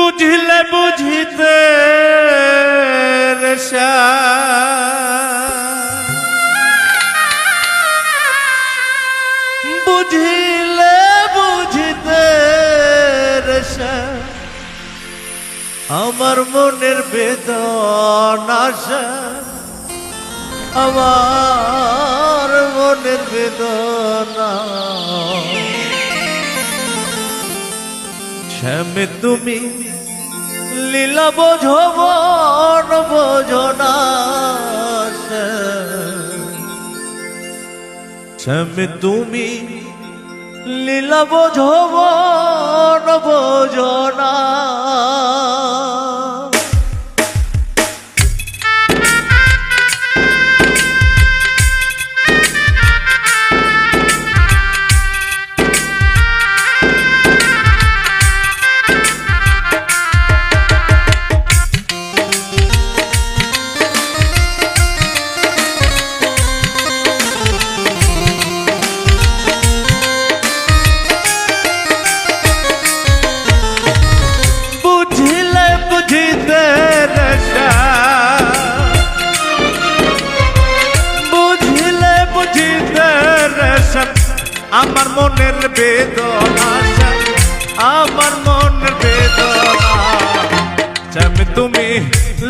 বুঝিলে বুঝিতে বুঝিলে বুঝিতে আমার মনের বেদনা আমার মনের বেদনা শ্যামে তুমি লীলা বোঝো মন বোঝো না শ্যামে তুমি লীলা বোঝো মন বোঝো না বুঝিলে বুঝিতে আমার মনের বেদনা আমার মনের বেদনা শ্যামে তুমি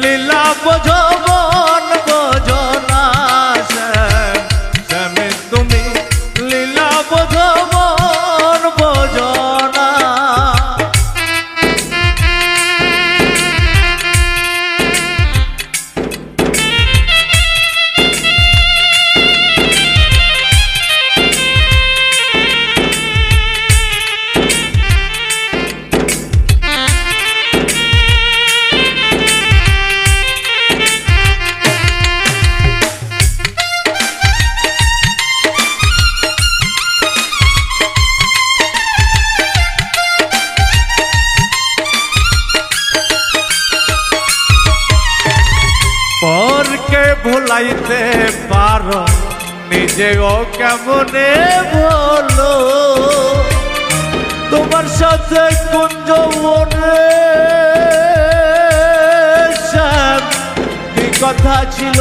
লীলা বোঝো মন বোঝো না শ্যামে তুমি লীলা বোঝো মন বোঝো না পরকে ভুলাইতে পারো নিজেও কেমনে বলো তোমার সাথে কুঞ্জবনে কি কথা ছিল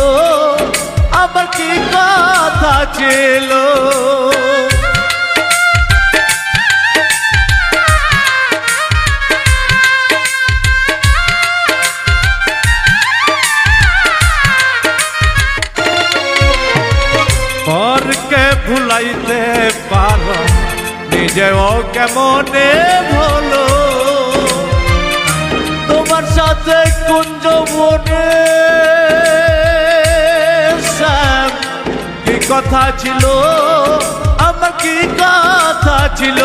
আবার কি কথা ছিল পরকে ভুলাইতে পারো নিজেও কেমনে ভুলো তোমার সাথে কুঞ্জবনে কি কথা ছিল আমার কি কথা ছিল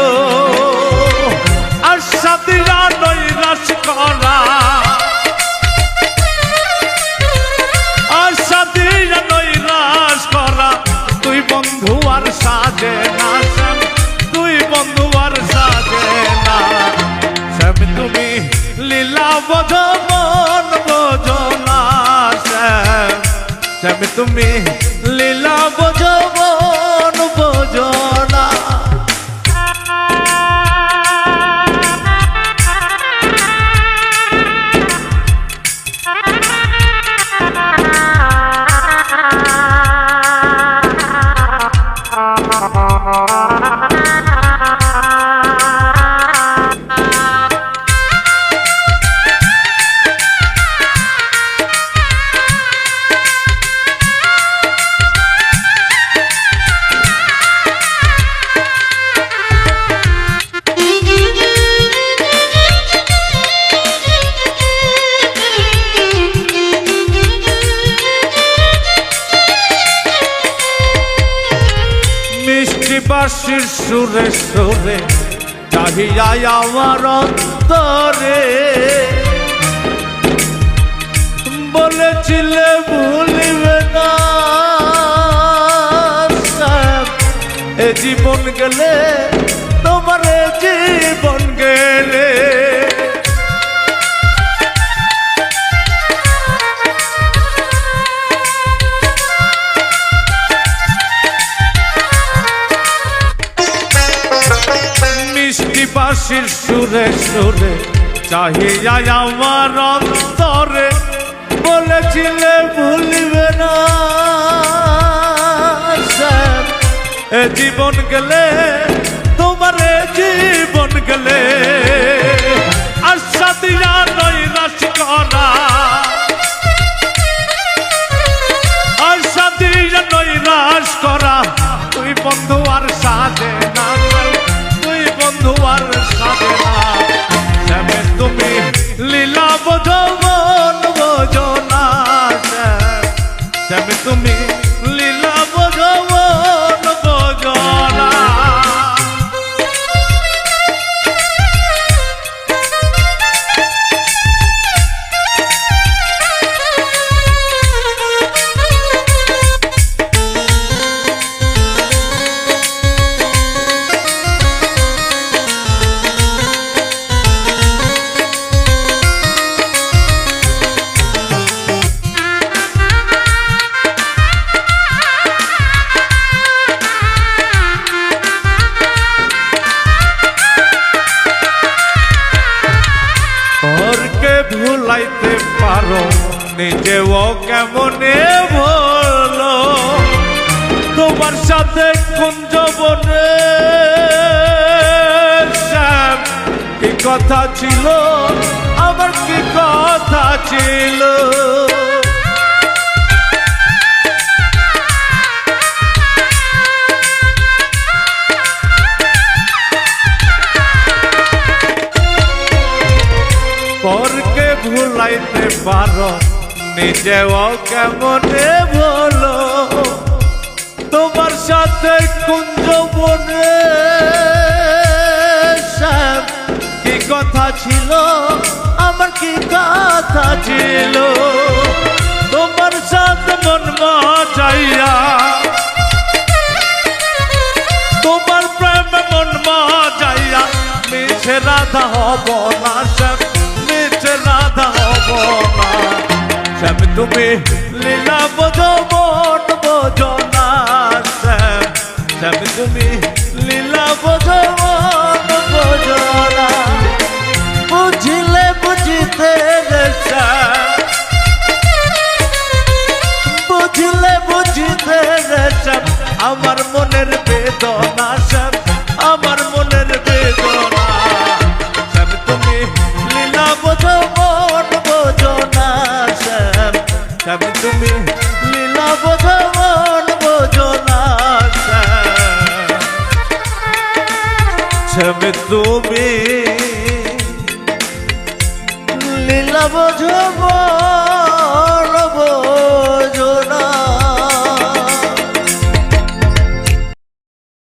আর সাথীরা নৈরাশ করা আর সাথীরা নৈরাশ করা তুই বন্ধু আর সাজে না তুই বন্ধু আর সাজে না শ্যামে তুমি লীলা বোঝো মন বোঝো না শ্যামে তুমি লীলা বোঝো মন বোঝো না বাঁশির সুরে সুরে চাহিয়া আমার অন্তরে বলেছিলে ভুলিবে না এ জীবন গেলে তোমার জীবন গেলে বাঁশির সুরে সুরে চাহিয়া আমার অন্তরে বলেছিলে ভুলবে না শ্যাম, এ জীবন গেলে তোমার জীবন গেলে আশা দিয়া নৈরাশ করা, আশা দিয়া নৈরাশ করা, তুই বন্ধু আর সাজে না, তুই বন্ধু আর সাজে না। শ্যামে তুমি লীলা বোঝো মন বোঝো না, শ্যামে তুমি লীলা বোঝো মন বোঝো না। ভুলাইতে পারো নিজেও কেমনে ভুলো, তোমার সাথে কুঞ্জবনে শ্যাম কি কথা ছিল, আমার কি কথা ছিল। পরকে ভুলাইতে পারো নিজেও কেমনে ভুলো, তোমার সাথে কুঞ্জবনে শ্যাম কি কথা ছিল, আমার কি কথা ছিল। তোমার সাথে মন মজাইয়া, তোমার প্রেমে মন মজাইয়া, মিছে রাধা হব না শ্যাম, মিছে রাধা হব না। শ্যাম তুমি লীলা বোঝো মন বোঝো না শ্যাম, শ্যাম তুমি লীলা বোঝো মন বোঝো না। বুঝিলে বুঝিতে শ্যাম, বুঝিলে বুঝিতে শ্যাম, আমার মনের বেদনা শ্যাম, আমার মনের বেদনা। শ্যাম তুমি লীলা বোঝো মন বোঝো না শ্যাম, শ্যাম তুমি লীলা বোঝো মন বোঝো না শ্যাম, শ্যাম তুমি লীলা বোঝো মন